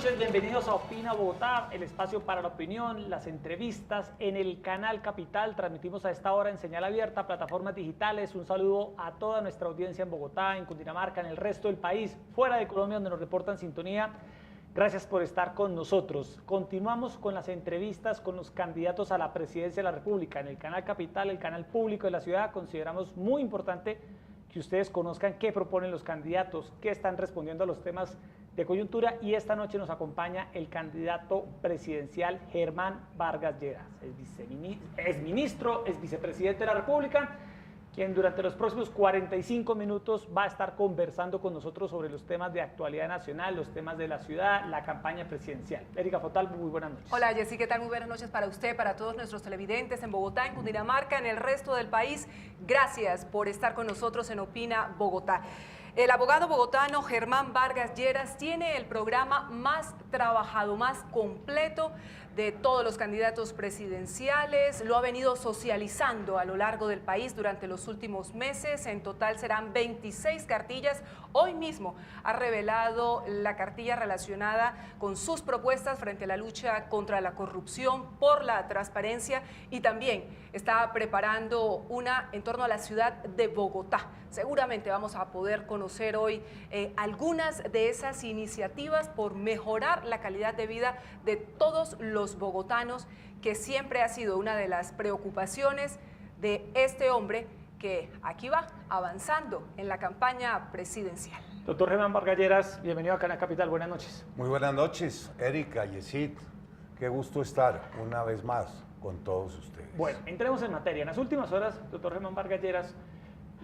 noches, bienvenidos a Opina Bogotá, el espacio para la opinión, las entrevistas en el canal Capital. Transmitimos a esta hora en señal abierta, plataformas digitales. Un saludo a toda nuestra audiencia en Bogotá, en Cundinamarca, en el resto del país, fuera de Colombia, donde nos reportan sintonía. Gracias por estar con nosotros. Continuamos con las entrevistas con los candidatos a la presidencia de la República. En el canal Capital, el canal público de la ciudad, consideramos muy importante que ustedes conozcan qué proponen los candidatos, qué están respondiendo a los temas de coyuntura, y esta noche nos acompaña el candidato presidencial Germán Vargas Lleras, es ministro, es vicepresidente de la República, quien durante los próximos 45 minutos va a estar conversando con nosotros sobre los temas de actualidad nacional, los temas de la ciudad, la campaña presidencial. Erika Fotal, muy buenas noches. Hola Jessy, ¿qué tal? Muy buenas noches para usted, para todos nuestros televidentes en Bogotá, en Cundinamarca, en el resto del país. Gracias por estar con nosotros en Opina Bogotá. El abogado bogotano Germán Vargas Lleras tiene el programa más trabajado, más completo de todos los candidatos presidenciales. Lo ha venido socializando a lo largo del país durante los últimos meses. En total serán 26 cartillas. Hoy mismo ha revelado la cartilla relacionada con sus propuestas frente a la lucha contra la corrupción, por la transparencia, y también está preparando una en torno a la ciudad de Bogotá. Seguramente vamos a poder conocer hoy algunas de esas iniciativas por mejorar la calidad de vida de todos los bogotanos, que siempre ha sido una de las preocupaciones de este hombre que aquí va avanzando en la campaña presidencial. Doctor Germán Vargas Lleras, bienvenido a Canal Capital, buenas noches. Muy buenas noches, Erika, Yesid, qué gusto estar una vez más con todos ustedes. Bueno, entremos en materia. En las últimas horas, doctor Germán Vargas Lleras,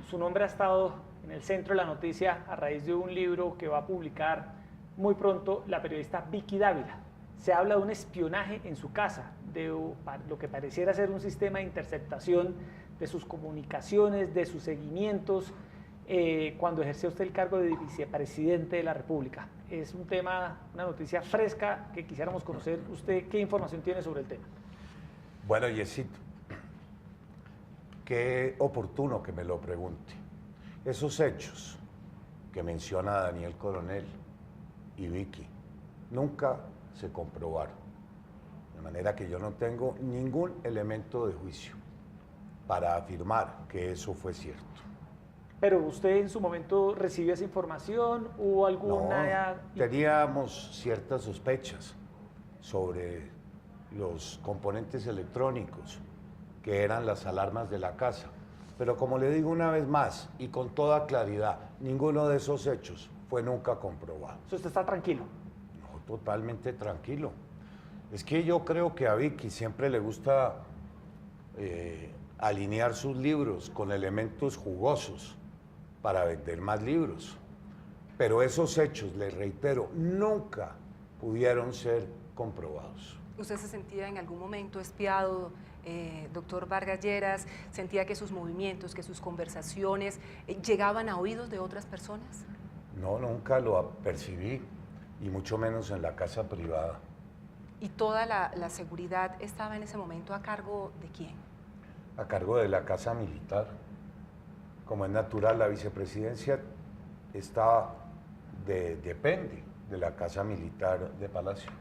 su nombre ha estado en el centro de la noticia a raíz de un libro que va a publicar muy pronto la periodista Vicky Dávila. Se habla de un espionaje en su casa, de lo que pareciera ser un sistema de interceptación de sus comunicaciones, de sus seguimientos, cuando ejerció usted el cargo de vicepresidente de la República. Es un tema, una noticia fresca que quisiéramos conocer. ¿Usted qué información tiene sobre el tema? Bueno, Yesid, qué oportuno que me lo pregunte. Esos hechos que menciona Daniel Coronel y Vicky nunca se comprobaron, de manera que yo no tengo ningún elemento de juicio para afirmar que eso fue cierto. Pero usted en su momento recibió esa información, ¿hubo alguna...? No, teníamos ciertas sospechas sobre los componentes electrónicos que eran las alarmas de la casa, pero como le digo una vez más y con toda claridad, ninguno de esos hechos fue nunca comprobado. ¿Usted está tranquilo? No, totalmente tranquilo. Es que yo creo que a Vicky siempre le gusta alinear sus libros con elementos jugosos para vender más libros, pero esos hechos, les reitero, nunca pudieron ser comprobados. ¿Usted se sentía en algún momento espiado, doctor Vargas Lleras? ¿Sentía que sus movimientos, que sus conversaciones llegaban a oídos de otras personas? No, nunca lo percibí, y mucho menos en la casa privada. ¿Y toda la seguridad estaba en ese momento a cargo de quién? A cargo de la Casa Militar. Como es natural, la vicepresidencia depende de la Casa Militar de Palacio.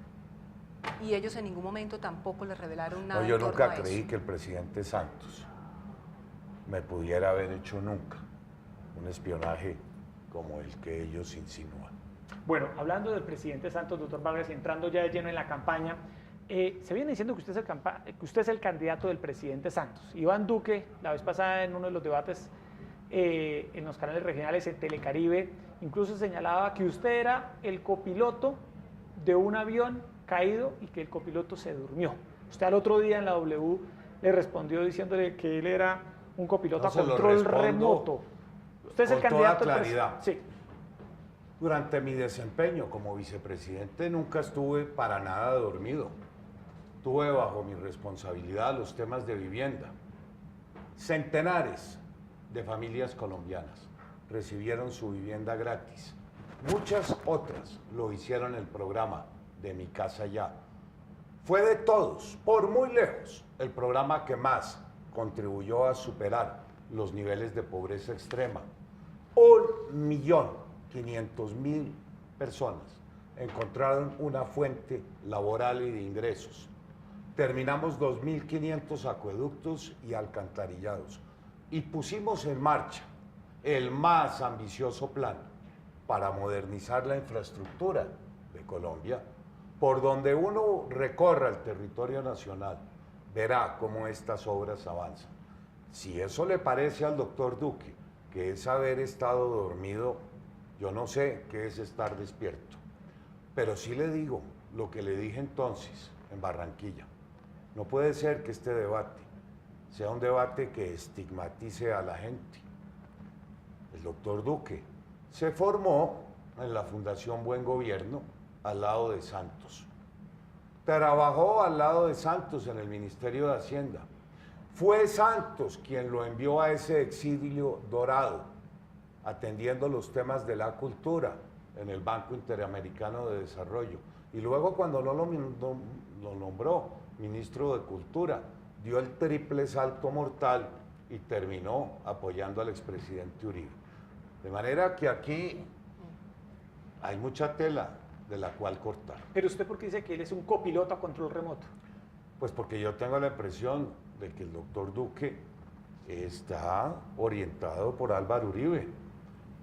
¿Y ellos en ningún momento tampoco les revelaron nada? No, yo en torno nunca a creí eso? que el presidente Santos me pudiera haber hecho nunca un espionaje como el que ellos insinúan. Bueno, hablando del presidente Santos, doctor Vargas, y entrando ya de lleno en la campaña, se viene diciendo que usted es el candidato del presidente Santos. Iván Duque, la vez pasada en uno de los debates en los canales regionales en Telecaribe, incluso señalaba que usted era el copiloto de un avión caído y que el copiloto se durmió. Usted al otro día en la W le respondió diciéndole que él era un copiloto a control remoto. Usted es el candidato con toda claridad. Sí. Durante mi desempeño como vicepresidente nunca estuve para nada dormido. Tuve bajo mi responsabilidad los temas de vivienda. Centenares de familias colombianas recibieron su vivienda gratis. Muchas otras lo hicieron el programa de Mi Casa Ya. Fue de todos, por muy lejos, el programa que más contribuyó a superar los niveles de pobreza extrema. 1.500.000 personas encontraron una fuente laboral y de ingresos. Terminamos 2.500 acueductos y alcantarillados y pusimos en marcha el más ambicioso plan para modernizar la infraestructura de Colombia. Por donde uno recorra el territorio nacional, verá cómo estas obras avanzan. Si eso le parece al doctor Duque, que es haber estado dormido, yo no sé qué es estar despierto. Pero sí le digo lo que le dije entonces en Barranquilla. No puede ser que este debate sea un debate que estigmatice a la gente. El doctor Duque se formó en la Fundación Buen Gobierno al lado de Santos. Trabajó al lado de Santos en el Ministerio de Hacienda. Fue Santos quien lo envió a ese exilio dorado, atendiendo los temas de la cultura en el Banco Interamericano de Desarrollo. Y luego cuando no lo nombró ministro de Cultura, dio el triple salto mortal y terminó apoyando al expresidente Uribe. De manera que aquí hay mucha tela de la cual cortar. Pero usted, ¿por qué dice que él es un copiloto a control remoto? Pues porque yo tengo la impresión de que el doctor Duque está orientado por Álvaro Uribe,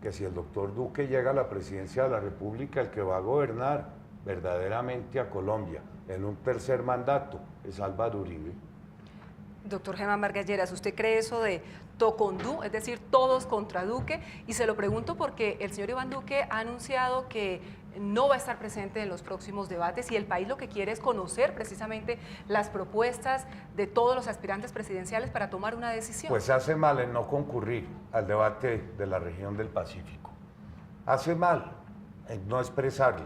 que si el doctor Duque llega a la presidencia de la República, el que va a gobernar verdaderamente a Colombia en un tercer mandato es Álvaro Uribe. Doctor Germán Vargas Lleras, ¿usted cree eso de tocondú, es decir, todos contra Duque? Y se lo pregunto porque el señor Iván Duque ha anunciado que no va a estar presente en los próximos debates y el país lo que quiere es conocer precisamente las propuestas de todos los aspirantes presidenciales para tomar una decisión. Pues hace mal en no concurrir al debate de la región del Pacífico. Hace mal en no expresarle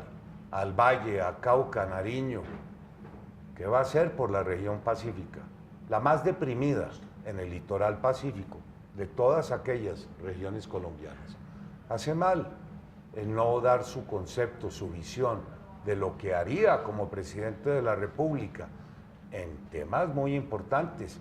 al Valle, a Cauca, a Nariño, qué va a hacer por la región pacífica, la más deprimida en el litoral pacífico de todas aquellas regiones colombianas. Hace mal en no dar su concepto, su visión de lo que haría como presidente de la República en temas muy importantes,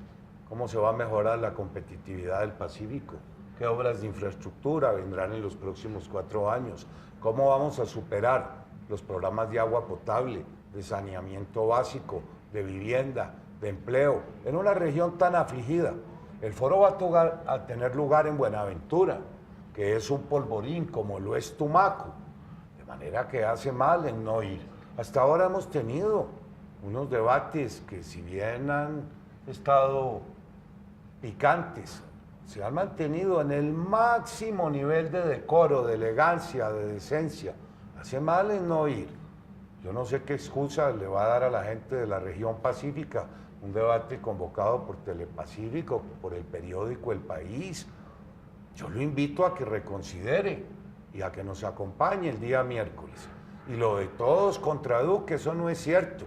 cómo se va a mejorar la competitividad del Pacífico, qué obras de infraestructura vendrán en los próximos 4 años, cómo vamos a superar los programas de agua potable, de saneamiento básico, de vivienda, de empleo, en una región tan afligida. El foro va a tener lugar en Buenaventura, que es un polvorín como lo es Tumaco, de manera que hace mal en no ir. Hasta ahora hemos tenido unos debates que, si bien han estado picantes, se han mantenido en el máximo nivel de decoro, de elegancia, de decencia. Hace mal en no ir. Yo no sé qué excusa le va a dar a la gente de la región pacífica un debate convocado por Telepacífico, por el periódico El País. Yo lo invito a que reconsidere y a que nos acompañe el día miércoles. Y lo de todos contra Duque, eso no es cierto.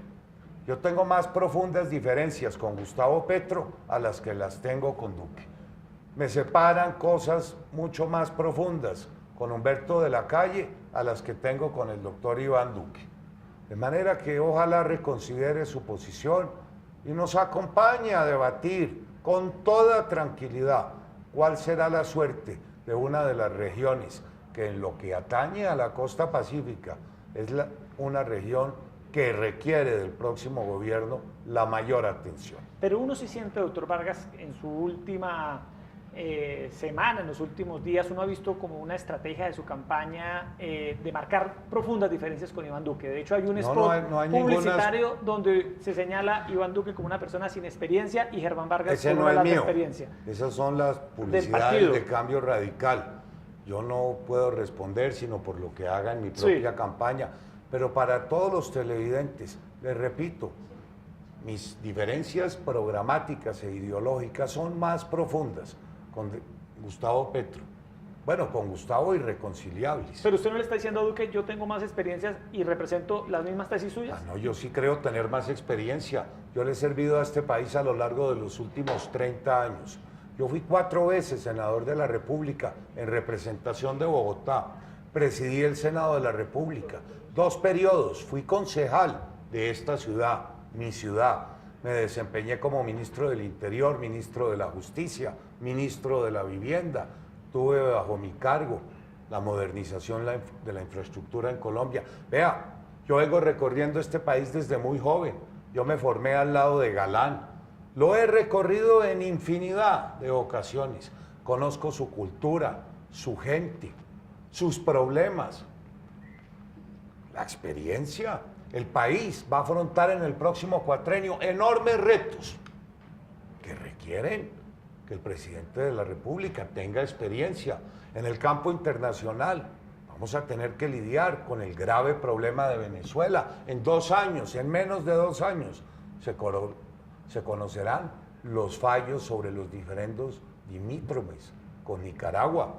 Yo tengo más profundas diferencias con Gustavo Petro a las que las tengo con Duque. Me separan cosas mucho más profundas con Humberto de la Calle a las que tengo con el doctor Iván Duque. De manera que ojalá reconsidere su posición y nos acompañe a debatir con toda tranquilidad cuál será la suerte de una de las regiones que, en lo que atañe a la costa pacífica, es una región que requiere del próximo gobierno la mayor atención. Pero uno sí siente, doctor Vargas, en su última semana, en los últimos días, uno ha visto como una estrategia de su campaña de marcar profundas diferencias con Iván Duque. De hecho, hay un spot publicitario donde se señala a Iván Duque como una persona sin experiencia y Germán Vargas como una larga experiencia. Esas son las publicidades de Cambio Radical. Yo no puedo responder sino por lo que haga en mi propia campaña. Pero para todos los televidentes, les repito, mis diferencias programáticas e ideológicas son más profundas con Gustavo Petro. Bueno, con Gustavo irreconciliables. Pero usted no le está diciendo a Duque, yo tengo más experiencias y represento las mismas tesis suyas. No, yo sí creo tener más experiencia. Yo le he servido a este país a lo largo de los últimos 30 años. Yo fui 4 veces senador de la República en representación de Bogotá. Presidí el Senado de la República. 2 periodos. Fui concejal de esta ciudad, mi ciudad. Me desempeñé como ministro del Interior, ministro de la Justicia, ministro de la Vivienda. Tuve bajo mi cargo la modernización de la infraestructura en Colombia. Vea, Yo vengo recorriendo este país desde muy joven. Yo me formé al lado de Galán. Lo he recorrido en infinidad de ocasiones. Conozco su cultura, su gente, sus problemas, la experiencia. El país va a afrontar en el próximo cuatrenio enormes retos que requieren que el presidente de la República tenga experiencia en el campo internacional. Vamos a tener que lidiar con el grave problema de Venezuela. En 2 años, en menos de 2 años, se conocerán los fallos sobre los diferendos limítrofes con Nicaragua.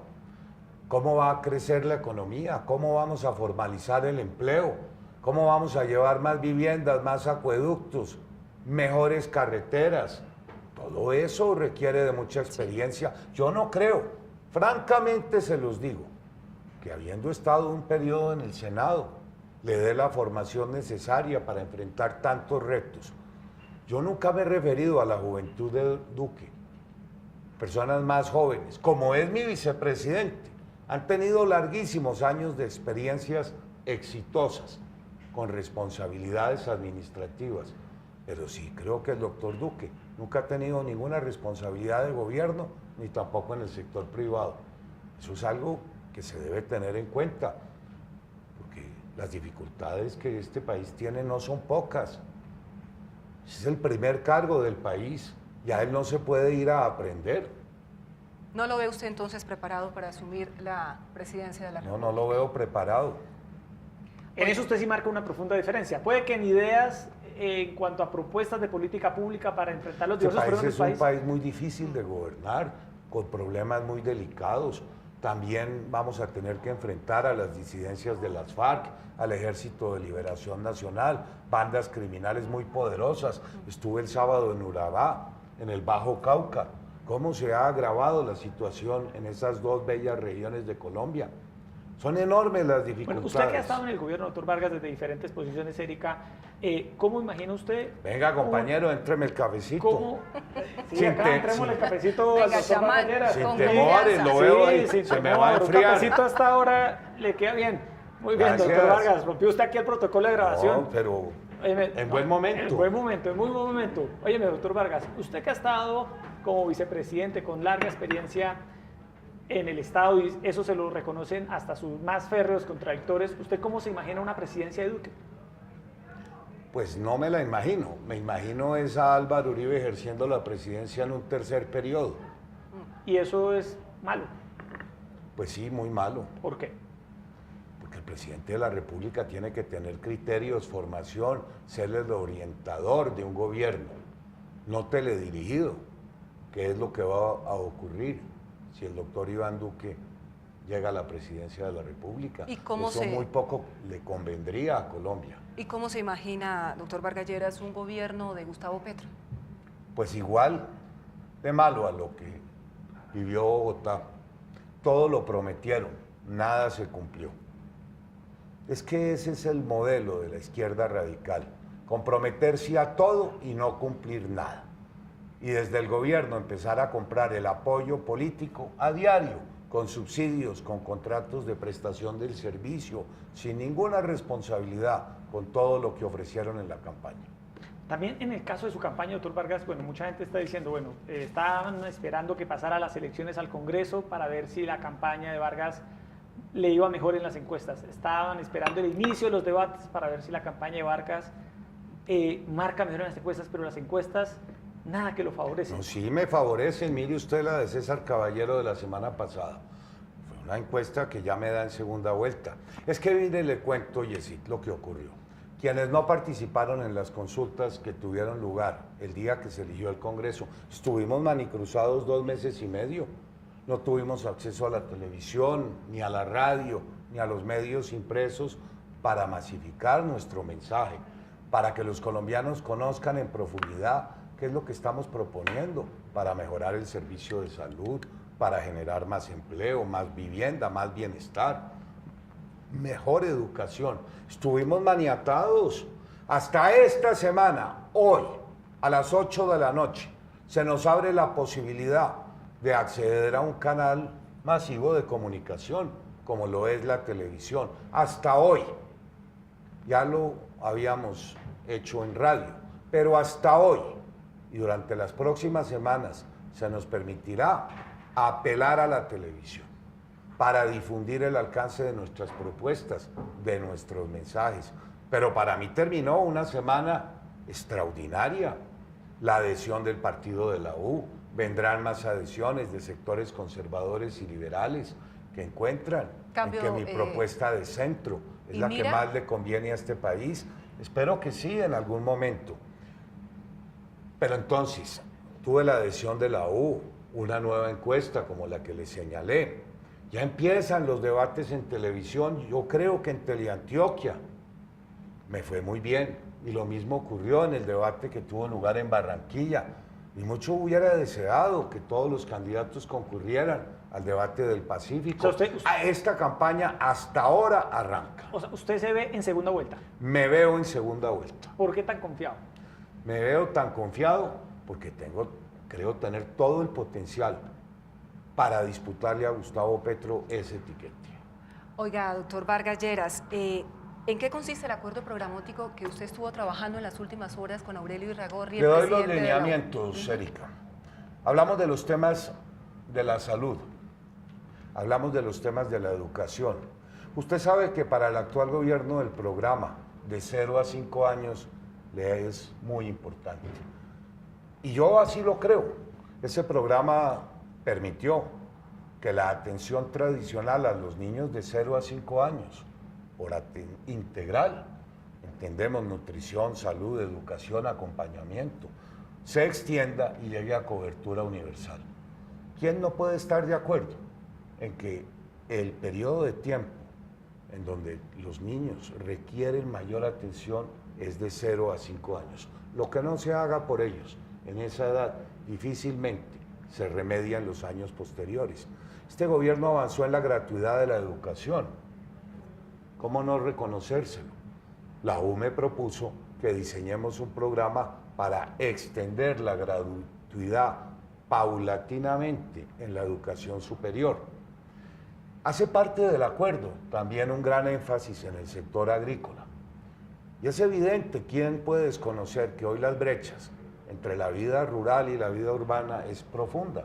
¿Cómo va a crecer la economía? ¿Cómo vamos a formalizar el empleo? ¿Cómo vamos a llevar más viviendas, más acueductos, mejores carreteras? Todo eso requiere de mucha experiencia. Yo no creo, francamente se los digo, que habiendo estado un periodo en el Senado, le dé la formación necesaria para enfrentar tantos retos. Yo nunca me he referido a la juventud de Duque. Personas más jóvenes, como es mi vicepresidente, han tenido larguísimos años de experiencias exitosas, con responsabilidades administrativas. Pero sí creo que el doctor Duque nunca ha tenido ninguna responsabilidad de gobierno, ni tampoco en el sector privado. Eso es algo que se debe tener en cuenta, porque las dificultades que este país tiene no son pocas. Es el primer cargo del país, ya él no se puede ir a aprender. ¿No lo ve usted entonces preparado para asumir la presidencia de la República? No lo veo preparado. En eso usted sí marca una profunda diferencia. Puede que en ideas, en cuanto a propuestas de política pública para enfrentar los diversos problemas del país. Es un país muy difícil de gobernar, con problemas muy delicados. También vamos a tener que enfrentar a las disidencias de las FARC, al Ejército de Liberación Nacional, bandas criminales muy poderosas. Estuve el sábado en Urabá, en el Bajo Cauca. ¿Cómo se ha agravado la situación en esas 2 bellas regiones de Colombia? Son enormes las dificultades. Bueno, usted que ha estado en el gobierno, doctor Vargas, desde diferentes posiciones, Erika, ¿cómo imagina usted? Venga, compañero, éntreme el cafecito. ¿Cómo? Sí, acá entremos el cafecito al doctor chamán, Vargas. Sin temores, lo veo ahí, se me va a enfriar. Un cafecito hasta ahora le queda bien. Muy bien, Gracias. doctor Vargas, rompió usted aquí el protocolo de grabación. No, pero Óyeme, en buen momento. En buen momento, en muy buen momento. Óyeme, doctor Vargas, usted que ha estado como vicepresidente con larga experiencia en el Estado, y eso se lo reconocen hasta sus más férreos contradictores, ¿usted cómo se imagina una presidencia de Duque? Pues no me la imagino. Me imagino es a Álvaro Uribe ejerciendo la presidencia en un 3er periodo. ¿Y eso es malo? Pues sí, muy malo. ¿Por qué? Porque el presidente de la República tiene que tener criterios, formación, ser el orientador de un gobierno, no teledirigido, que es lo que va a ocurrir si el doctor Iván Duque llega a la presidencia de la República. ¿Y cómo eso muy poco le convendría a Colombia. ¿Y cómo se imagina, doctor Vargas Lleras, un gobierno de Gustavo Petro? Pues igual de malo a lo que vivió Bogotá. Todo lo prometieron, nada se cumplió. Es que ese es el modelo de la izquierda radical, comprometerse a todo y no cumplir nada. Y desde el gobierno empezar a comprar el apoyo político a diario, con subsidios, con contratos de prestación del servicio, sin ninguna responsabilidad con todo lo que ofrecieron en la campaña. También en el caso de su campaña, doctor Vargas, bueno, mucha gente está diciendo, bueno, estaban esperando que pasara las elecciones al Congreso para ver si la campaña de Vargas le iba mejor en las encuestas. Estaban esperando el inicio de los debates para ver si la campaña de Vargas marca mejor en las encuestas, pero las encuestas nada que lo favorece. No, sí me favorecen. Mire usted la de César Caballero de la semana pasada. Fue una encuesta que ya me da en segunda vuelta. Es que mire, le cuento, Yesit, lo que ocurrió. Quienes no participaron en las consultas que tuvieron lugar el día que se eligió el Congreso, estuvimos manicruzados 2 meses y medio. No tuvimos acceso a la televisión, ni a la radio, ni a los medios impresos para masificar nuestro mensaje, para que los colombianos conozcan en profundidad qué es lo que estamos proponiendo para mejorar el servicio de salud, para generar más empleo, más vivienda, más bienestar, mejor educación. Estuvimos maniatados. Hasta esta semana, hoy, a las 8 de la noche, se nos abre la posibilidad de acceder a un canal masivo de comunicación, como lo es la televisión. Hasta hoy. ya lo habíamos hecho en radio, pero hasta hoy y durante las próximas semanas se nos permitirá apelar a la televisión para difundir el alcance de nuestras propuestas, de nuestros mensajes. Pero para mí terminó una semana extraordinaria. La adhesión del partido de la U, vendrán más adhesiones de sectores conservadores y liberales que encuentran que mi propuesta de centro es la que más le conviene a este país. Espero que sí, en algún momento. Pero entonces, tuve la adhesión de la U, una nueva encuesta como la que les señalé. Ya empiezan los debates en televisión. Yo creo que en Teleantioquia me fue muy bien. Y lo mismo ocurrió en el debate que tuvo lugar en Barranquilla. Y mucho hubiera deseado que todos los candidatos concurrieran al debate del Pacífico. O sea, Esta campaña hasta ahora arranca. O sea, ¿usted se ve en segunda vuelta? Me veo en segunda vuelta. ¿Por qué tan confiado? Me veo tan confiado porque creo tener todo el potencial para disputarle a Gustavo Petro ese tiquete. Oiga, doctor Vargas Lleras, ¿en qué consiste el acuerdo programático que usted estuvo trabajando en las últimas horas con Aurelio Irragorri? Le doy los lineamientos, Erika. Hablamos de los temas de la salud, hablamos de los temas de la educación. Usted sabe que para el actual gobierno el programa de 0 a 5 años le es muy importante. Y yo así lo creo. Ese programa permitió que la atención tradicional a los niños de 0 a 5 años, por integral, entendemos nutrición, salud, educación, acompañamiento, se extienda y llegue a cobertura universal. ¿Quién no puede estar de acuerdo en que el periodo de tiempo en donde los niños requieren mayor atención es de 0 a 5 años? Lo que no se haga por ellos en esa edad difícilmente se remedia en los años posteriores. Este gobierno avanzó en la gratuidad de la educación. ¿Cómo no reconocérselo? La U me propuso que diseñemos un programa para extender la gratuidad paulatinamente en la educación superior. Hace parte del acuerdo también un gran énfasis en el sector agrícola. Y es evidente, ¿quién puede desconocer que hoy las brechas entre la vida rural y la vida urbana es profunda?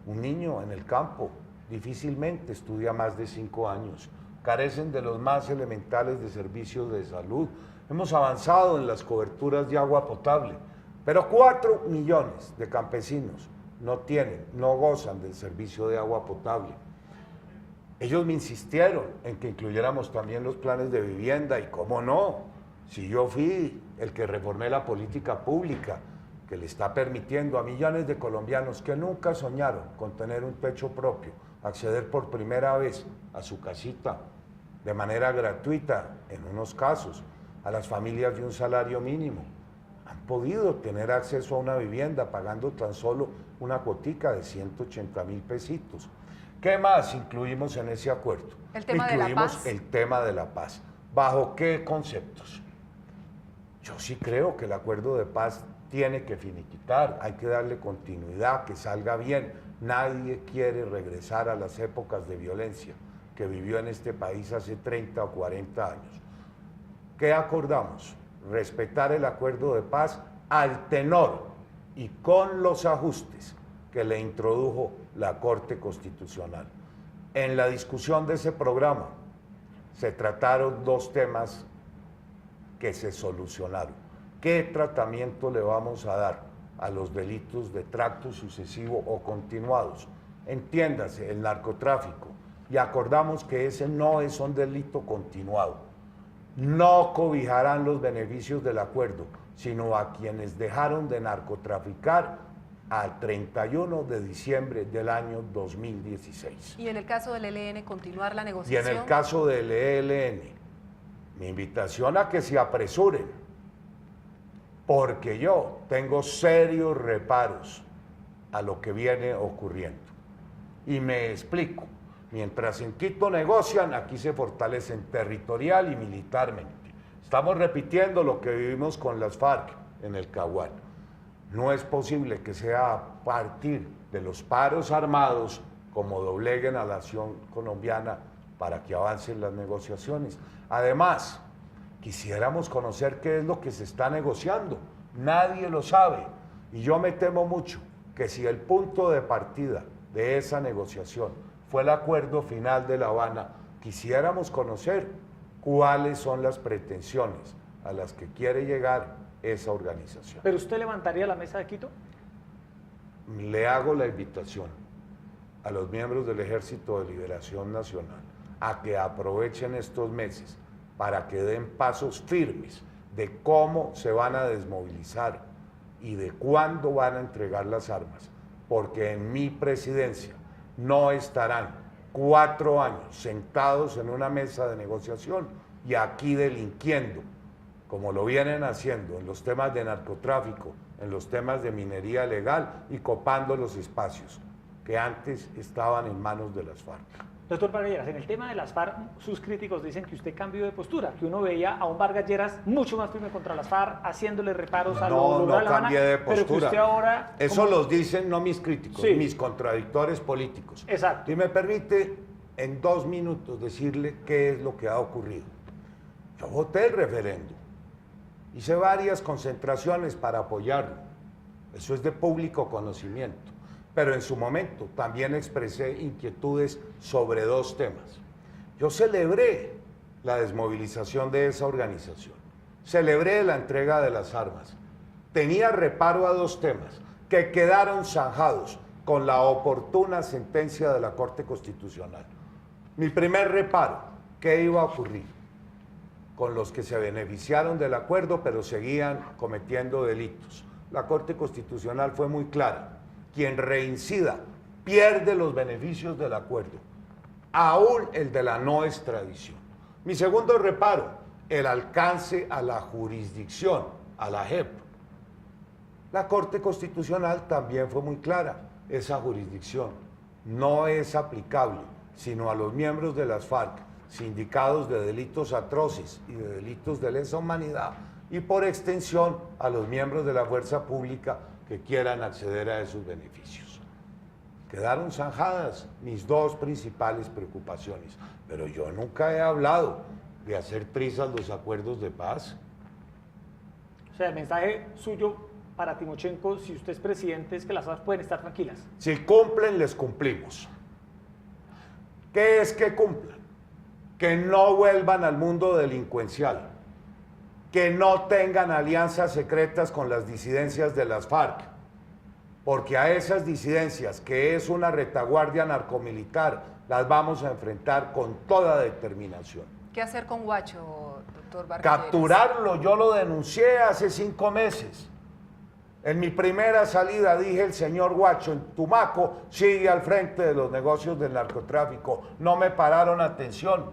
Un niño en el campo difícilmente estudia más de 5 años, carecen de los más elementales de servicios de salud. Hemos avanzado en las coberturas de agua potable, pero 4 millones de campesinos no gozan del servicio de agua potable. Ellos me insistieron en que incluyéramos también los planes de vivienda y cómo no, si yo fui el que reformé la política pública que le está permitiendo a millones de colombianos que nunca soñaron con tener un techo propio, acceder por primera vez a su casita de manera gratuita, en unos casos, a las familias de un salario mínimo. Han podido tener acceso a una vivienda pagando tan solo una cuotica de 180.000 pesitos. ¿Qué más incluimos en ese acuerdo? El tema de la paz. Incluimos el tema de la paz. ¿Bajo qué conceptos? Yo sí creo que el acuerdo de paz tiene que finiquitar, hay que darle continuidad, que salga bien. Nadie quiere regresar a las épocas de violencia que vivió en este país hace 30 o 40 años. ¿Qué acordamos? Respetar el acuerdo de paz al tenor y con los ajustes que le introdujo la Corte Constitucional. En la discusión de ese programa se trataron 2 temas que se solucionaron. ¿Qué tratamiento le vamos a dar a los delitos de tracto sucesivo o continuados? Entiéndase, el narcotráfico. Y acordamos que ese no es un delito continuado. No cobijarán los beneficios del acuerdo, sino a quienes dejaron de narcotraficar al 31 de diciembre del año 2016. ¿Y en el caso del ELN continuar la Y negociación? en el caso del ELN, mi invitación a que se apresuren, porque yo tengo serios reparos a lo que viene ocurriendo. Y me explico. Mientras en Quito negocian, aquí se fortalecen territorial y militarmente. Estamos repitiendo lo que vivimos con las FARC en el Caguán. No es posible que sea a partir de los paros armados como dobleguen a la nación colombiana para que avancen las negociaciones. Además, Quisiéramos conocer qué es lo que se está negociando. Nadie lo sabe. Y yo me temo mucho que si el punto de partida de esa negociación fue el acuerdo final de La Habana, quisiéramos conocer cuáles son las pretensiones a las que quiere llegar esa organización. ¿Pero usted levantaría la mesa de Quito? Le hago la invitación a los miembros del Ejército de Liberación Nacional a que aprovechen estos meses para que den pasos firmes de cómo se van a desmovilizar y de cuándo van a entregar las armas, porque en mi presidencia no estarán 4 años sentados en una mesa de negociación y aquí delinquiendo, como lo vienen haciendo en los temas de narcotráfico, en los temas de minería legal y copando los espacios que antes estaban en manos de las FARC. Doctor Vargas Lleras, en el tema de las FARC, sus críticos dicen que usted cambió de postura, que uno veía a un Vargas Lleras mucho más firme contra las FARC, haciéndole reparos a No, lo no de La Habana, cambié de postura. pero que usted ahora... Eso los dicen no mis críticos, Sí. mis contradictores políticos. Exacto. Y me permite en 2 minutos decirle qué es lo que ha ocurrido. Yo voté el referéndum, hice varias concentraciones para apoyarlo, eso es de público conocimiento, pero en su momento también expresé inquietudes sobre 2 temas. Yo celebré la desmovilización de esa organización, celebré la entrega de las armas, tenía reparo a 2 temas que quedaron zanjados con la oportuna sentencia de la Corte Constitucional. Mi primer reparo, ¿qué iba a ocurrir con los que se beneficiaron del acuerdo pero seguían cometiendo delitos? La Corte Constitucional fue muy clara: quien reincida pierde los beneficios del acuerdo, aún el de la no extradición. Mi segundo reparo, el alcance a la jurisdicción, a la JEP. La Corte Constitucional también fue muy clara: esa jurisdicción no es aplicable sino a los miembros de las FARC, sindicados de delitos atroces y de delitos de lesa humanidad, y por extensión a los miembros de la fuerza pública que quieran acceder a esos beneficios. Quedaron zanjadas mis 2 principales preocupaciones, pero yo nunca he hablado de hacer trizas los acuerdos de paz. O sea, el mensaje suyo para Timochenko, si usted es presidente, es que las FARC pueden estar tranquilas. Si cumplen, les cumplimos. ¿Qué es que cumplan? Que no vuelvan al mundo delincuencial, que no tengan alianzas secretas con las disidencias de las FARC, porque a esas disidencias, que es una retaguardia narcomilitar, las vamos a enfrentar con toda determinación. ¿Qué hacer con Guacho, doctor Vargas Lleras? Capturarlo, yo lo denuncié hace 5 meses. En mi primera salida dije: el señor Guacho en Tumaco sigue al frente de los negocios del narcotráfico. No me pararon atención.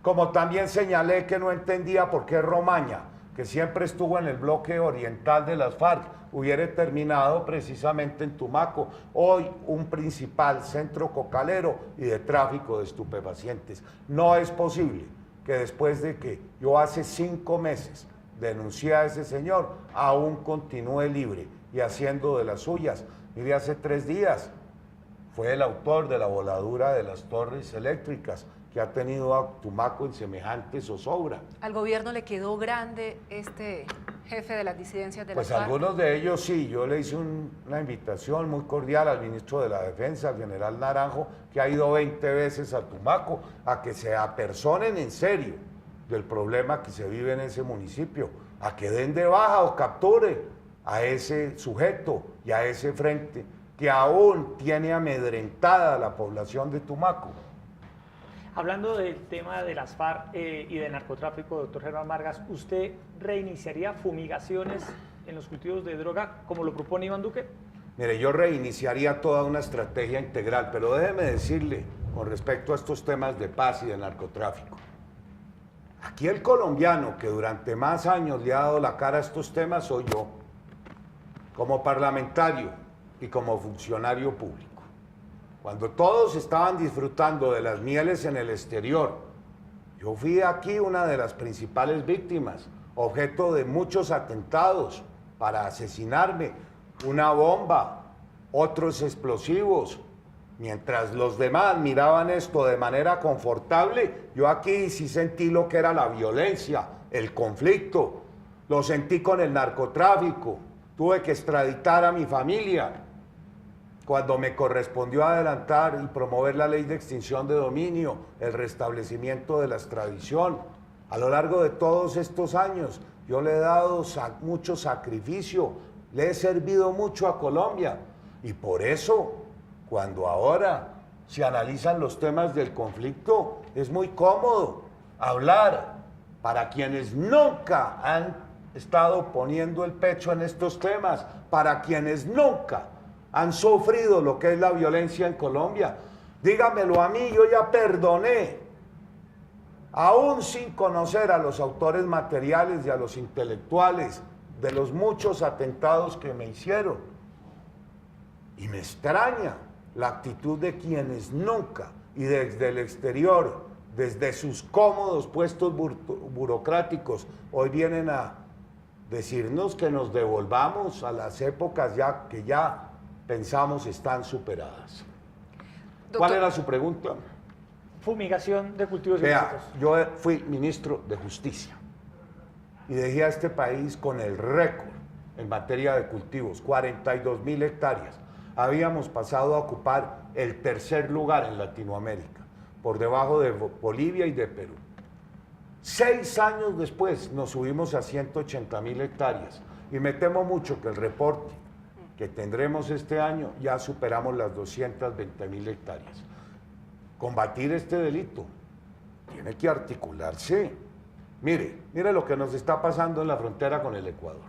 Como también señalé que no entendía por qué Romaña, que siempre estuvo en el bloque oriental de las FARC, hubiera terminado precisamente en Tumaco, hoy un principal centro cocalero y de tráfico de estupefacientes. No es posible que después de que yo hace 5 meses denuncié a ese señor, aún continúe libre y haciendo de las suyas. Mire, hace 3 días fue el autor de la voladura de las torres eléctricas que ha tenido a Tumaco en semejante zozobra. ¿Al gobierno le quedó grande este jefe de las disidencias de Pues las FARC? algunos de ellos sí. Yo le hice una invitación muy cordial al ministro de la Defensa, al general Naranjo, que ha ido 20 veces a Tumaco, a que se apersonen en serio del problema que se vive en ese municipio, a que den de baja o capture a ese sujeto y a ese frente que aún tiene amedrentada a la población de Tumaco. Hablando del tema de las FARC y del narcotráfico, doctor Germán Vargas, ¿usted reiniciaría fumigaciones en los cultivos de droga como lo propone Iván Duque? Mire, yo reiniciaría toda una estrategia integral, pero déjeme decirle con respecto a estos temas de paz y de narcotráfico. Aquí el colombiano que durante más años le ha dado la cara a estos temas soy yo, como parlamentario y como funcionario público. Cuando todos estaban disfrutando de las mieles en el exterior, yo fui aquí una de las principales víctimas, objeto de muchos atentados para asesinarme, una bomba, otros explosivos. Mientras los demás miraban esto de manera confortable, yo aquí sí sentí lo que era la violencia, el conflicto, lo sentí con el narcotráfico, tuve que extraditar a mi familia cuando me correspondió adelantar y promover la ley de extinción de dominio, el restablecimiento de la extradición. A lo largo de todos estos años yo le he dado mucho sacrificio, le he servido mucho a Colombia y por eso cuando ahora se analizan los temas del conflicto es muy cómodo hablar para quienes nunca han estado poniendo el pecho en estos temas, para quienes nunca han sufrido lo que es la violencia en Colombia. Dígamelo a mí, yo ya perdoné, aún sin conocer a los autores materiales y a los intelectuales de los muchos atentados que me hicieron. Y me extraña la actitud de quienes nunca, y desde el exterior, desde sus cómodos puestos burocráticos, hoy vienen a decirnos que nos devolvamos a las épocas que ya pensamos están superadas. Doctor, ¿Cuál era su pregunta? Fumigación de cultivos Vea, ilícitos. yo fui ministro de Justicia y dejé a este país con el récord en materia de cultivos, 42.000 hectáreas. Habíamos pasado a ocupar el tercer lugar en Latinoamérica, por debajo de Bolivia y de Perú. 6 años después nos subimos a 180.000 hectáreas y me temo mucho que el reporte que tendremos este año ya superamos las 220.000 hectáreas. Combatir este delito tiene que articularse. Mire lo que nos está pasando en la frontera con el Ecuador.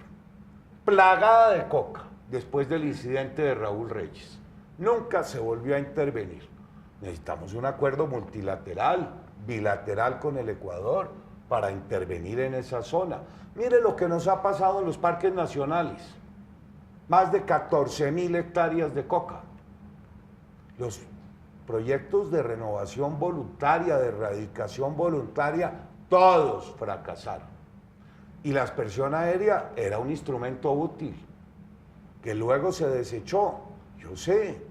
Plagada de coca después del incidente de Raúl Reyes. Nunca se volvió a intervenir. Necesitamos un acuerdo multilateral, bilateral con el Ecuador para intervenir en esa zona. Mire lo que nos ha pasado en los parques nacionales. Más de 14.000 hectáreas de coca. Los proyectos de renovación voluntaria, de erradicación voluntaria, todos fracasaron. Y la aspersión aérea era un instrumento útil, que luego se desechó. Yo sé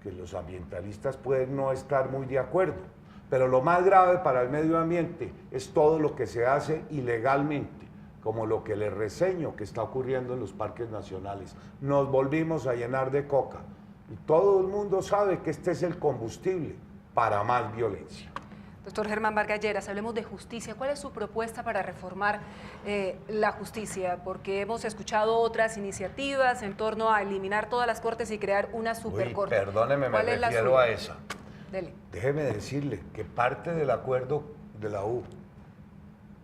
que los ambientalistas pueden no estar muy de acuerdo, pero lo más grave para el medio ambiente es todo lo que se hace ilegalmente, como lo que les reseño que está ocurriendo en los parques nacionales. Nos volvimos a llenar de coca y todo el mundo sabe que este es el combustible para más violencia. Doctor Germán Vargas Lleras, hablemos de justicia. ¿Cuál es su propuesta para reformar la justicia? Porque hemos escuchado otras iniciativas en torno a eliminar todas las cortes y crear una supercorte. Perdóneme, me refiero a esa. Dele. Déjeme decirle que parte del acuerdo de la U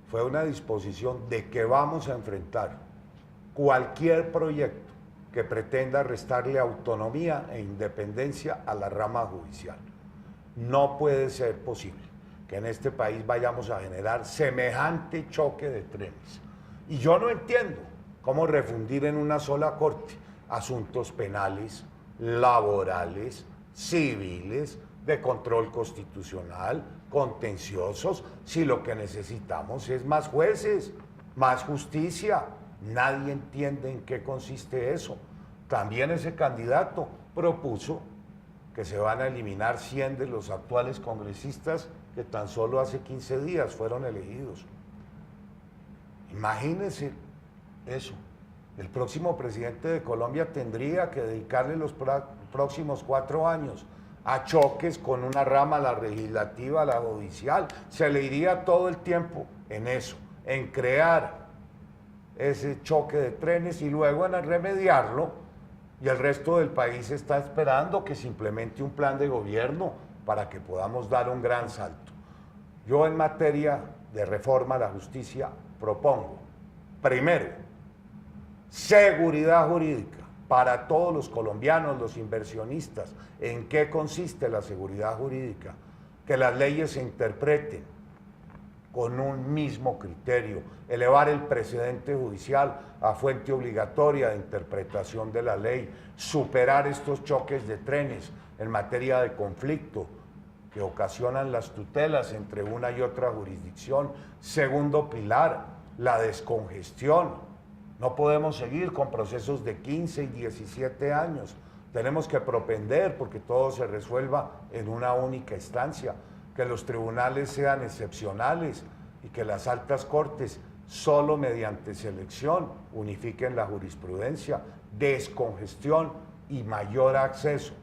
fue una disposición de que vamos a enfrentar cualquier proyecto que pretenda restarle autonomía e independencia a la rama judicial. No puede ser posible que en este país vayamos a generar semejante choque de trenes. Y yo no entiendo cómo refundir en una sola corte asuntos penales, laborales, civiles, de control constitucional, contenciosos, si lo que necesitamos es más jueces, más justicia. Nadie entiende en qué consiste eso. También ese candidato propuso que se van a eliminar 100 de los actuales congresistas que tan solo hace 15 días fueron elegidos. Imagínense eso. El próximo presidente de Colombia tendría que dedicarle los próximos 4 años a choques con una rama, la legislativa, la judicial. Se le iría todo el tiempo en eso, en crear ese choque de trenes y luego en remediarlo. Y el resto del país está esperando que se implemente un plan de gobierno para que podamos dar un gran salto. Yo en materia de reforma a la justicia propongo, primero, seguridad jurídica para todos los colombianos, los inversionistas. ¿En qué consiste la seguridad jurídica? Que las leyes se interpreten con un mismo criterio, elevar el precedente judicial a fuente obligatoria de interpretación de la ley, superar estos choques de trenes en materia de conflicto que ocasionan las tutelas entre una y otra jurisdicción. Segundo pilar, la descongestión. No podemos seguir con procesos de 15 y 17 años. Tenemos que propender porque todo se resuelva en una única instancia, que los tribunales sean excepcionales y que las altas cortes solo mediante selección, unifiquen la jurisprudencia, descongestión y mayor acceso.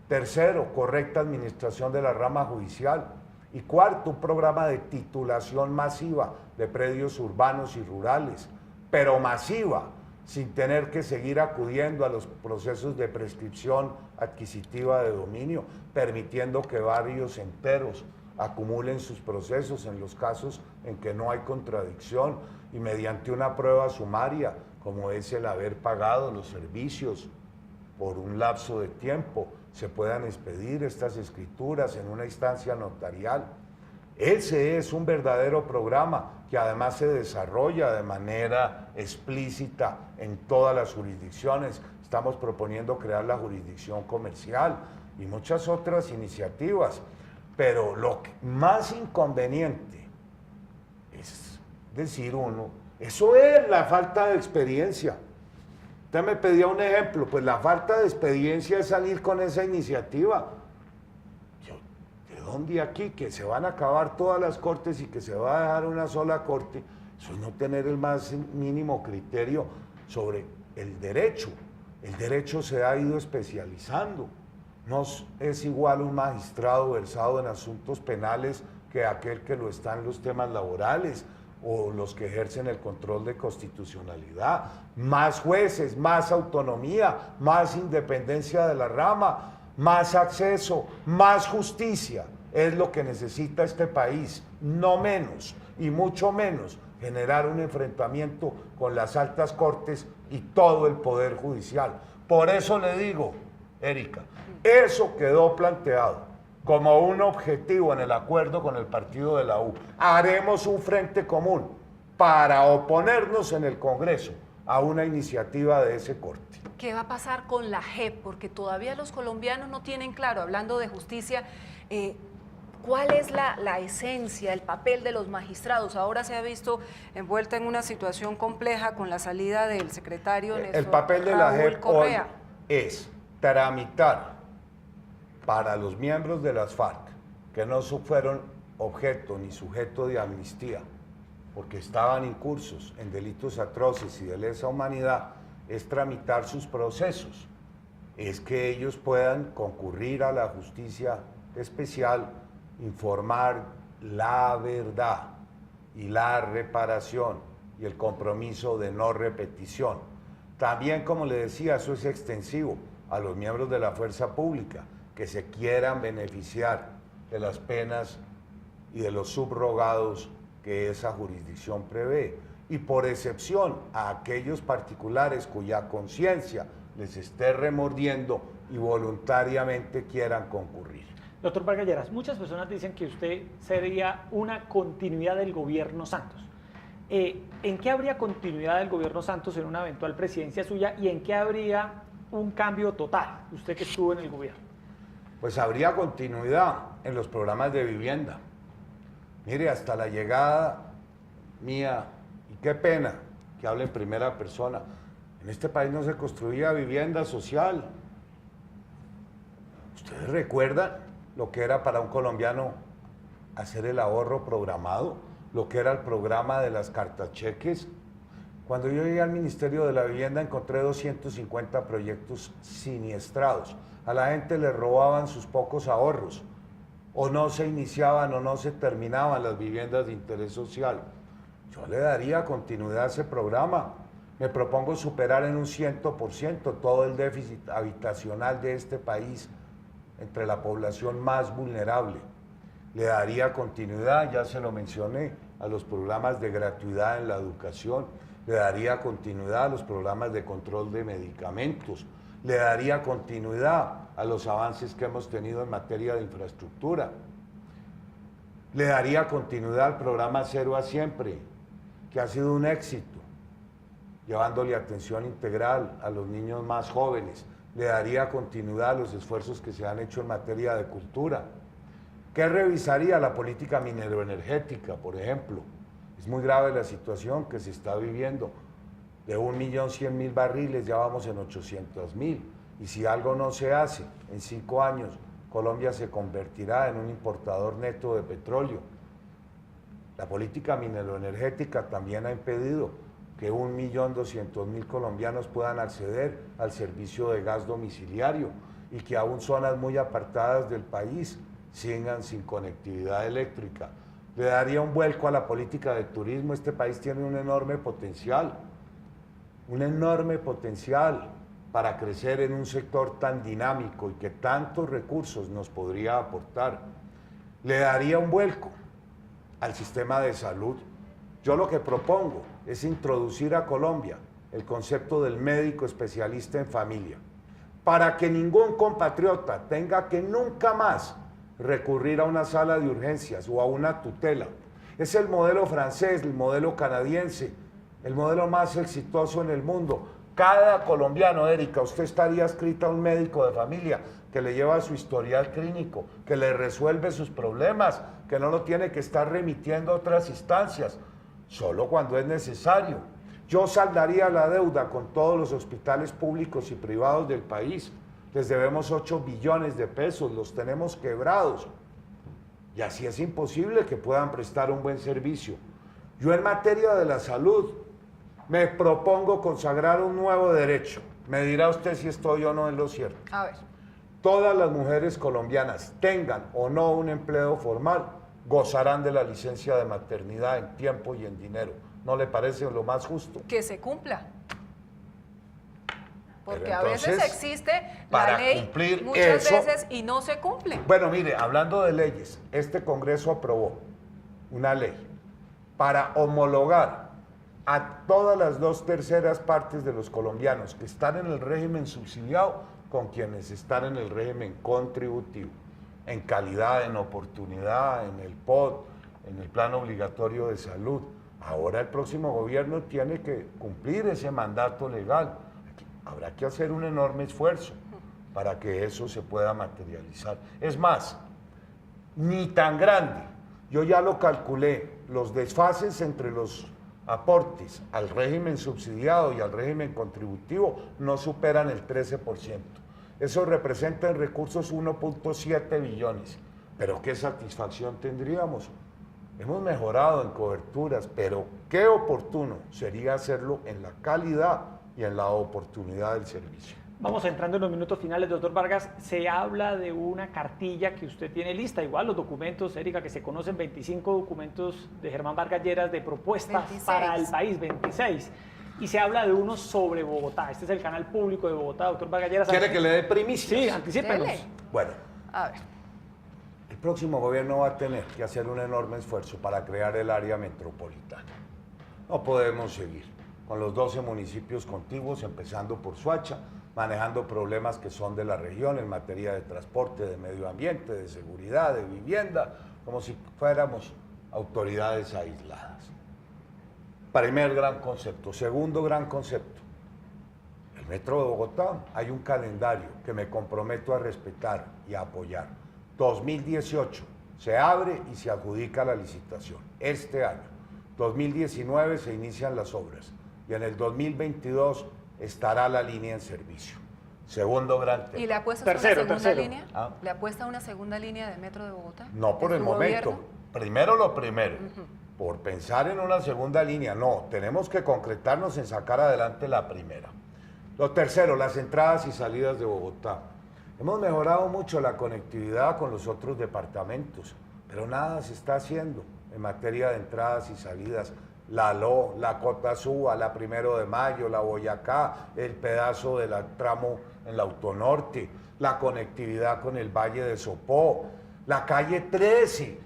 Tercero, correcta administración de la rama judicial. Y cuarto, un programa de titulación masiva de predios urbanos y rurales, pero masiva, sin tener que seguir acudiendo a los procesos de prescripción adquisitiva de dominio, permitiendo que barrios enteros acumulen sus procesos en los casos en que no hay contradicción y mediante una prueba sumaria, como es el haber pagado los servicios por un lapso de tiempo, se puedan expedir estas escrituras en una instancia notarial. Ese es un verdadero programa que además se desarrolla de manera explícita en todas las jurisdicciones. Estamos proponiendo crear la jurisdicción comercial y muchas otras iniciativas, pero lo más inconveniente es decir eso es la falta de experiencia. Usted me pedía un ejemplo, pues la falta de experiencia es salir con esa iniciativa. ¿De dónde aquí? Que se van a acabar todas las cortes y que se va a dejar una sola corte. Eso es no tener el más mínimo criterio sobre el derecho. El derecho se ha ido especializando. No es igual un magistrado versado en asuntos penales que aquel que lo está en los temas laborales o los que ejercen el control de constitucionalidad. Más jueces, más autonomía, más independencia de la rama, más acceso, más justicia. Es lo que necesita este país, no menos y mucho menos generar un enfrentamiento con las altas cortes y todo el poder judicial. Por eso le digo, Erika, eso quedó planteado como un objetivo en el acuerdo con el partido de la U. Haremos un frente común para oponernos en el Congreso a una iniciativa de ese corte. ¿Qué va a pasar con la JEP? Porque todavía los colombianos no tienen claro, hablando de justicia, ¿cuál es la esencia, el papel de los magistrados? Ahora se ha visto envuelta en una situación compleja con la salida del secretario Néstor El papel de la JEP hoy Correa es tramitar para los miembros de las FARC que no fueron objeto ni sujeto de amnistía porque estaban incursos en delitos atroces y de lesa humanidad, es tramitar sus procesos, es que ellos puedan concurrir a la justicia especial, informar la verdad y la reparación y el compromiso de no repetición. También, como le decía, eso es extensivo a los miembros de la fuerza pública que se quieran beneficiar de las penas y de los subrogados que esa jurisdicción prevé, y por excepción a aquellos particulares cuya conciencia les esté remordiendo y voluntariamente quieran concurrir. Doctor Vargas Lleras, muchas personas dicen que usted sería una continuidad del gobierno Santos. ¿En qué habría continuidad del gobierno Santos en una eventual presidencia suya y en qué habría un cambio total, usted que estuvo en el gobierno? Pues habría continuidad en los programas de vivienda. Mire, hasta la llegada mía, y qué pena que hable en primera persona, en este país no se construía vivienda social. ¿Ustedes recuerdan lo que era para un colombiano hacer el ahorro programado? Lo que era el programa de las cartacheques. Cuando yo llegué al Ministerio de la Vivienda encontré 250 proyectos siniestrados. A la gente le robaban sus pocos ahorros, o no se iniciaban o no se terminaban las viviendas de interés social. Yo le daría continuidad a ese programa. Me propongo superar en un 100% todo el déficit habitacional de este país entre la población más vulnerable. Le daría continuidad, ya se lo mencioné, a los programas de gratuidad en la educación. Le daría continuidad a los programas de control de medicamentos. Le daría continuidad a los avances que hemos tenido en materia de infraestructura. Le daría continuidad al programa Cero a Siempre, que ha sido un éxito, llevándole atención integral a los niños más jóvenes. Le daría continuidad a los esfuerzos que se han hecho en materia de cultura. ¿Qué revisaría? La política mineroenergética, por ejemplo. Es muy grave la situación que se está viviendo. De 1.100.000 barriles ya vamos en 800.000. Y si algo no se hace, en 5 años Colombia se convertirá en un importador neto de petróleo. La política mineroenergética también ha impedido que 1.200.000 colombianos puedan acceder al servicio de gas domiciliario y que aún zonas muy apartadas del país sigan sin conectividad eléctrica. Le daría un vuelco a la política de turismo. Este país tiene un enorme potencial para crecer en un sector tan dinámico y que tantos recursos nos podría aportar. Le daría un vuelco al sistema de salud. Yo lo que propongo es introducir a Colombia el concepto del médico especialista en familia, para que ningún compatriota tenga que nunca más recurrir a una sala de urgencias o a una tutela. Es el modelo francés, el modelo canadiense, el modelo más exitoso en el mundo. Cada colombiano, Erika, usted estaría adscrita a un médico de familia que le lleva su historial clínico, que le resuelve sus problemas, que no lo tiene que estar remitiendo a otras instancias, solo cuando es necesario. Yo saldaría la deuda con todos los hospitales públicos y privados del país. Les debemos 8 billones de pesos, los tenemos quebrados. Y así es imposible que puedan prestar un buen servicio. Yo en materia de la salud me propongo consagrar un nuevo derecho. Me dirá usted si estoy o no en lo cierto. A ver. Todas las mujeres colombianas, tengan o no un empleo formal, gozarán de la licencia de maternidad en tiempo y en dinero. ¿No le parece lo más justo? Que se cumpla. Porque Pero a veces entonces, existe para la ley cumplir muchas eso, veces y no se cumple. Bueno, mire, hablando de leyes, este Congreso aprobó una ley para homologar a todas las 2/3 partes de los colombianos que están en el régimen subsidiado con quienes están en el régimen contributivo, en calidad, en oportunidad, en el POD, en el Plan Obligatorio de Salud. Ahora el próximo gobierno tiene que cumplir ese mandato legal. Habrá que hacer un enorme esfuerzo para que eso se pueda materializar. Es más, ni tan grande. Yo ya lo calculé, los desfases entre los aportes al régimen subsidiado y al régimen contributivo no superan el 13%. Eso representa en recursos 1.7 billones. Pero ¿qué satisfacción tendríamos? Hemos mejorado en coberturas, pero qué oportuno sería hacerlo en la calidad y en la oportunidad del servicio. Vamos entrando en los minutos finales, doctor Vargas. Se habla de una cartilla que usted tiene lista, igual los documentos, Erika, que se conocen, 25 documentos de Germán Vargas Lleras de propuestas 26. para el país, 26. Y se habla de uno sobre Bogotá. Este es el canal público de Bogotá, doctor Vargas Lleras. ¿Quiere que le dé primicias? Sí, anticípenos. Dele. Bueno, A ver. el próximo gobierno va a tener que hacer un enorme esfuerzo para crear el área metropolitana. No podemos seguir con los 12 municipios contiguos, empezando por Soacha, manejando problemas que son de la región en materia de transporte, de medio ambiente, de seguridad, de vivienda, como si fuéramos autoridades aisladas. Primer gran concepto. Segundo gran concepto. El Metro de Bogotá, hay un calendario que me comprometo a respetar y a apoyar. 2018 se abre y se adjudica la licitación. Este año, 2019, se inician las obras y en el 2022 estará la línea en servicio. Segundo gran tema. ¿Y le apuesta a una segunda línea? ¿Le apuesta a una segunda línea de Metro de Bogotá? No por el momento. Primero lo primero. Por pensar en una segunda línea, no. Tenemos que concretarnos en sacar adelante la primera. Lo tercero, las entradas y salidas de Bogotá. Hemos mejorado mucho la conectividad con los otros departamentos, pero nada se está haciendo en materia de entradas y salidas. La LO, la Cotazúa, la 1 de Mayo, la Boyacá, el pedazo del tramo en la Autonorte, la conectividad con el Valle de Sopó, la calle 13.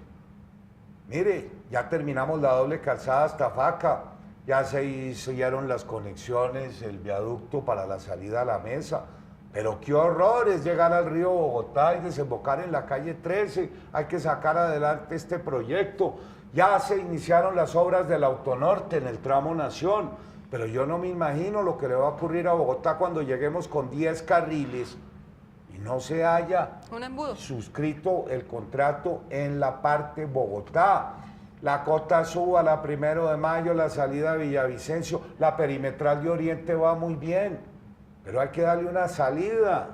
Mire, ya terminamos la doble calzada hasta Faca, ya se hicieron las conexiones, el viaducto para la salida a la Mesa, pero qué horror es llegar al río Bogotá y desembocar en la calle 13, hay que sacar adelante este proyecto. Ya se iniciaron las obras del Autonorte en el tramo Nación, pero yo no me imagino lo que le va a ocurrir a Bogotá cuando lleguemos con 10 carriles y no se haya suscrito el contrato en la parte Bogotá. La Cotazúa, la 1 de Mayo, la salida a Villavicencio, la perimetral de Oriente va muy bien, pero hay que darle una salida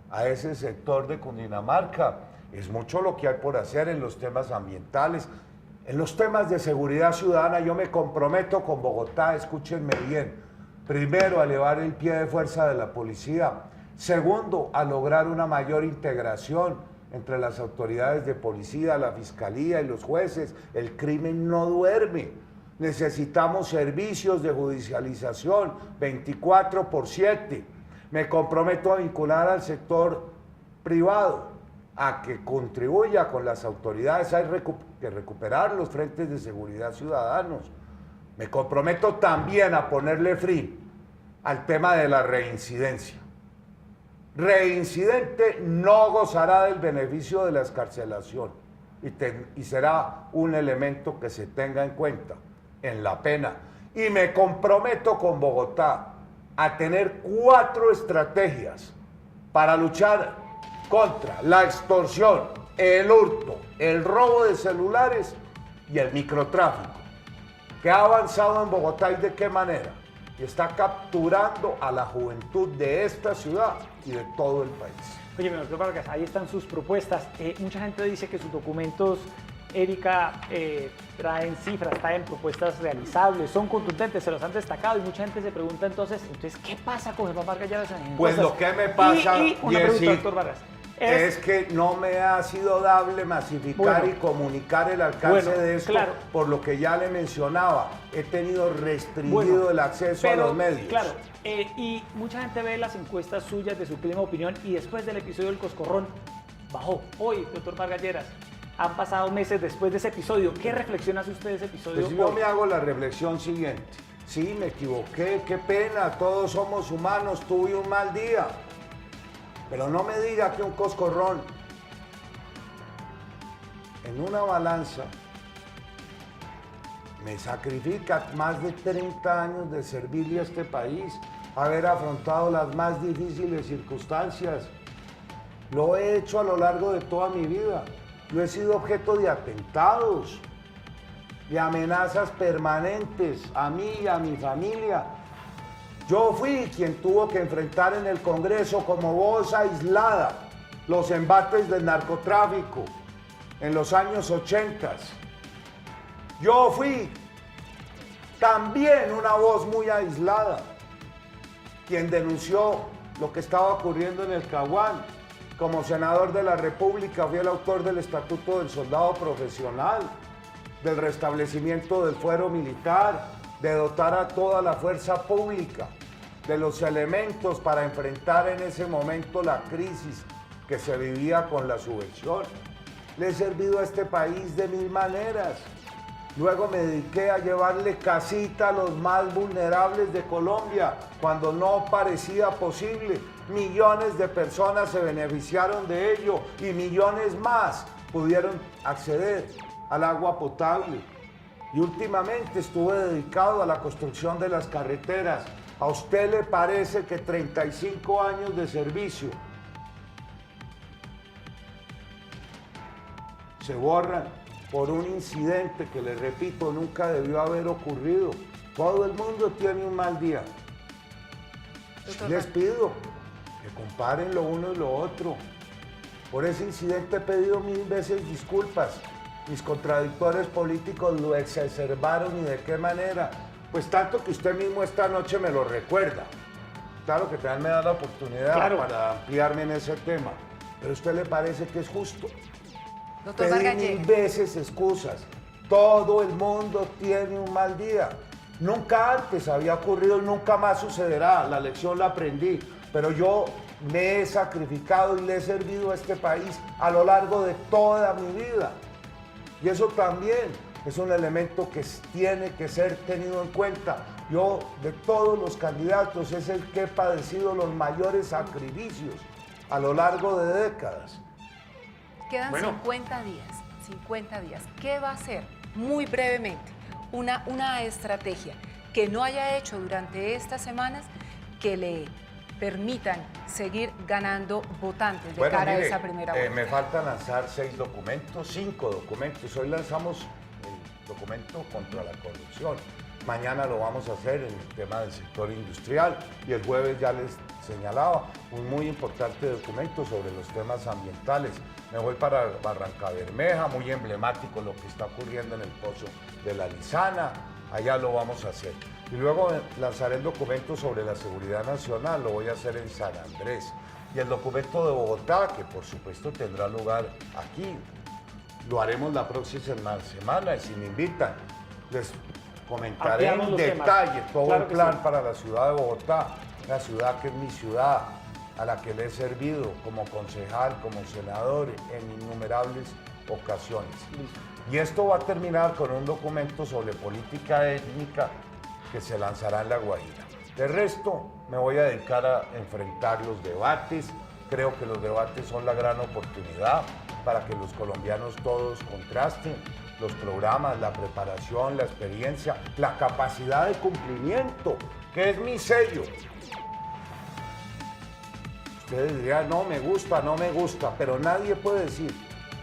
a ese sector de Cundinamarca. Es mucho lo que hay por hacer en los temas ambientales. En los temas de seguridad ciudadana yo me comprometo con Bogotá, escúchenme bien. Primero, a elevar el pie de fuerza de la policía. Segundo, a lograr una mayor integración entre las autoridades de policía, la fiscalía y los jueces. El crimen no duerme. Necesitamos servicios de judicialización 24/7. Me comprometo a vincular al sector privado a que contribuya con las autoridades. Hay que recuperar los frentes de seguridad ciudadanos. Me comprometo también a ponerle fin al tema de la reincidencia. Reincidente no gozará del beneficio de la excarcelación y será un elemento que se tenga en cuenta en la pena. Y me comprometo con Bogotá a tener 4 estrategias para luchar contra la extorsión, el hurto, el robo de celulares y el microtráfico, que ha avanzado en Bogotá y de qué manera, y está capturando a la juventud de esta ciudad y de todo el país. Oye, doctor Vargas, ahí están sus propuestas. Mucha gente dice que sus documentos, Erika, traen cifras, traen propuestas realizables, son contundentes, se los han destacado, y mucha gente se pregunta entonces, ¿qué pasa con Germán Vargas Lleras en encuestas? Pues lo que me pasa, y una pregunta, doctor Vargas. Es que no me ha sido dable masificar y comunicar el alcance de esto, por lo que ya le mencionaba. He tenido restringido el acceso a los medios. Claro, y mucha gente ve las encuestas suyas de su clima de opinión y después del episodio del Coscorrón bajó. Hoy, doctor Vargas Lleras, han pasado meses después de ese episodio. ¿Qué reflexión hace usted de ese episodio? Pues yo me hago la reflexión siguiente. Sí, me equivoqué, qué pena, todos somos humanos, tuve un mal día. Pero no me diga que un coscorrón en una balanza me sacrifica más de 30 años de servirle a este país, haber afrontado las más difíciles circunstancias. Lo he hecho a lo largo de toda mi vida. Yo he sido objeto de atentados, de amenazas permanentes a mí y a mi familia. Yo fui quien tuvo que enfrentar en el Congreso como voz aislada los embates del narcotráfico en los años 80. Yo fui también una voz muy aislada quien denunció lo que estaba ocurriendo en el Caguán. Como senador de la República fui el autor del Estatuto del Soldado Profesional, del restablecimiento del fuero militar, de dotar a toda la fuerza pública de los elementos para enfrentar en ese momento la crisis que se vivía con la subversión. Le he servido a este país de 1000 maneras. Luego me dediqué a llevarle casita a los más vulnerables de Colombia cuando no parecía posible. Millones de personas se beneficiaron de ello y millones más pudieron acceder al agua potable. Y últimamente estuve dedicado a la construcción de las carreteras. ¿A usted le parece que 35 años de servicio se borran por un incidente que, les repito, nunca debió haber ocurrido? Todo el mundo tiene un mal día. Les pido que comparen lo uno y lo otro. Por ese incidente he pedido 1000 veces disculpas. Mis contradictores políticos lo exacerbaron, y de qué manera. Pues tanto que usted mismo esta noche me lo recuerda. Claro que también me da la oportunidad para ampliarme en ese tema. Pero ¿a usted le parece que es justo? Doctor Pedí Vargas 1000 veces excusas. Todo el mundo tiene un mal día. Nunca antes había ocurrido y nunca más sucederá. La lección la aprendí. Pero yo me he sacrificado y le he servido a este país a lo largo de toda mi vida. Y eso también es un elemento que tiene que ser tenido en cuenta. Yo, de todos los candidatos, es el que he padecido los mayores sacrificios a lo largo de décadas. Quedan 50 días. ¿Qué va a hacer? Muy brevemente, una estrategia que no haya hecho durante estas semanas que le permitan seguir ganando votantes de cara a esa primera vuelta. Me falta lanzar 5 documentos. Hoy lanzamos el documento contra la corrupción. Mañana lo vamos a hacer en el tema del sector industrial y el jueves ya les señalaba, un muy importante documento sobre los temas ambientales. Me voy para Barrancabermeja, muy emblemático lo que está ocurriendo en el Pozo de la Lizana, allá lo vamos a hacer. Y luego lanzaré el documento sobre la seguridad nacional, lo voy a hacer en San Andrés. Y el documento de Bogotá, que por supuesto tendrá lugar aquí, lo haremos la próxima semana y si me invitan, les comentaré Ampliamos en los detalle temas. todo Claro el que plan sí. para la ciudad de Bogotá, la ciudad que es mi ciudad, a la que le he servido como concejal, como senador en innumerables ocasiones. Listo. Y esto va a terminar con un documento sobre política étnica que se lanzará en La Guajira. De resto, me voy a dedicar a enfrentar los debates. Creo que los debates son la gran oportunidad para que los colombianos todos contrasten los programas, la preparación, la experiencia, la capacidad de cumplimiento, que es mi sello. Ustedes dirían, no me gusta, pero nadie puede decir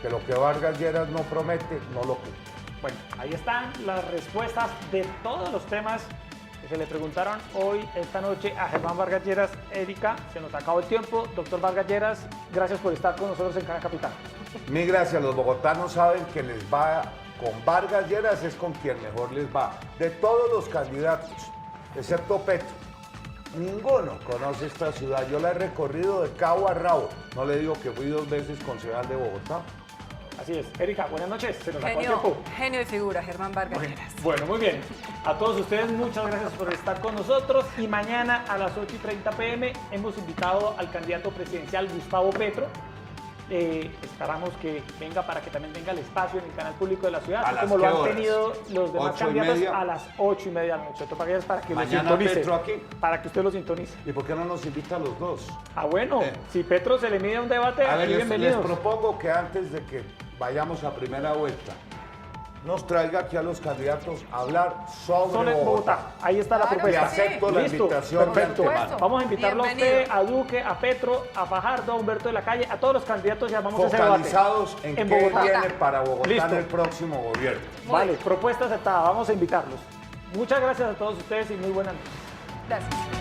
que lo que Vargas Lleras no promete, no lo cumple. Bueno, ahí están las respuestas de todos los temas que se le preguntaron hoy, esta noche, a Germán Vargas Lleras. Erika, se nos acabó el tiempo. Doctor Vargas Lleras, gracias por estar con nosotros en Canal Capital. Mil gracias, los bogotanos saben que les va con Vargas Lleras, es con quien mejor les va. De todos los candidatos, excepto Petro, ninguno conoce esta ciudad. Yo la he recorrido de cabo a rabo. No le digo que fui 2 veces concejal de Bogotá. Así es. Erika, buenas noches. Se nos acabó el tiempo. Genio de figura, Germán Vargas Lleras. Bueno, muy bien. A todos ustedes, muchas gracias por estar con nosotros. Y mañana a las 8:30 p.m. hemos invitado al candidato presidencial Gustavo Petro. Esperamos que venga para que también tenga el espacio en el canal público de la ciudad, así como lo han tenido los demás candidatos a las 8:30 de la noche. Doctor Vargas, para que lo Mañana sintonice. Petro aquí. Para que usted lo sintonice. ¿Y por qué no nos invita a los dos? Ah, bueno, si Petro se le mide a un debate, A ver, aquí les bienvenidos. propongo que antes de que vayamos a primera vuelta, nos traiga aquí a los candidatos a hablar sobre Bogotá. Ahí está la Claro propuesta. que sí. Acepto la Listo, invitación de perfecto. antemano. Vamos a invitarlo a Bienvenido. usted, a Duque, a Petro, a Fajardo, a Humberto de la Calle, a todos los candidatos. Ya vamos a hacer debate. Focalizados en qué Bogotá. viene para Bogotá Listo. en el próximo gobierno. Vale, propuesta aceptada. Vamos a invitarlos. Muchas gracias a todos ustedes y muy buenas noches. Gracias.